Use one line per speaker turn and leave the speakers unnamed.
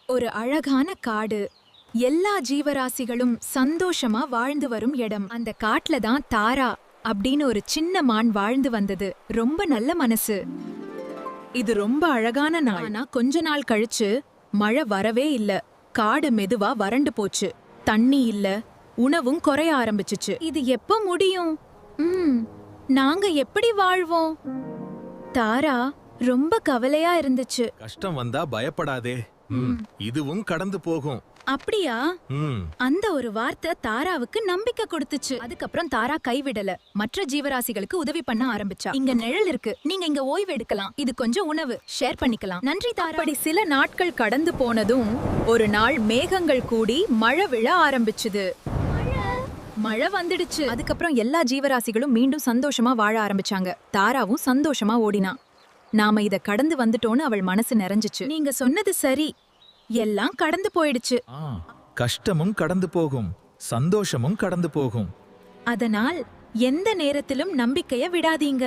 ஒரு அழகான காடு. எல்லா ஜீவராசிகளும் சந்தோஷமா வாழ்ந்து வரும் இடம். அந்த காட்டுல தான் தாரா அப்படின்னு ஒரு சின்ன மான் வாழ்ந்து வந்தது. ரொம்ப நல்ல மனசு. இது ரொம்ப அழகான நாள். ஆனா கொஞ்ச நாள் கழிச்சு மழை வரவே இல்ல. காடு மெதுவா வறண்டு போச்சு. தண்ணி இல்ல, உணவும் குறைய ஆரம்பிச்சுச்சு. இது எப்ப முடியும்? நாங்க எப்படி வாழ்வோம்? தாரா ரொம்ப கவலையா இருந்துச்சு.
கஷ்டம் வந்தா பயப்படாதே, இதுவும் கடந்து போகும்.
அப்படியா? அந்த ஒரு வார்த்தை தாராவுக்கு நம்பிக்கை கொடுத்துச்சு. அதுக்கப்புறம் தாரா கைவிடல. மற்ற ஜீவராசிகளுக்கு உதவி பண்ண ஆரம்பிச்சா. இங்க நிழல் இருக்கு, நீங்க இங்க ஓய்வு எடுக்கலாம். இது கொஞ்சம் உணவு ஷேர் பண்ணிக்கலாம். நன்றி தாரா. அப்படி சில நாட்கள் கடந்து போனதும் ஒரு நாள் மேகங்கள் கூடி மழை விழ ஆரம்பிச்சுது. மழை வந்துடுச்சு. அதுக்கப்புறம் எல்லா ஜீவராசிகளும் மீண்டும் சந்தோஷமா வாழ ஆரம்பிச்சாங்க. தாராவும் சந்தோஷமா ஓடினா. நாம இத கடந்து வந்துட்டோன்னு அவள் மனசு நிறைஞ்சிச்சு. நீங்க சொன்னது சரி, எல்லாம் கடந்து போயிடுச்சு.
கஷ்டமும் கடந்து போகும், சந்தோஷமும் கடந்து போகும்.
அதனால் எந்த நேரத்திலும் நம்பிக்கைய விடாதீங்க.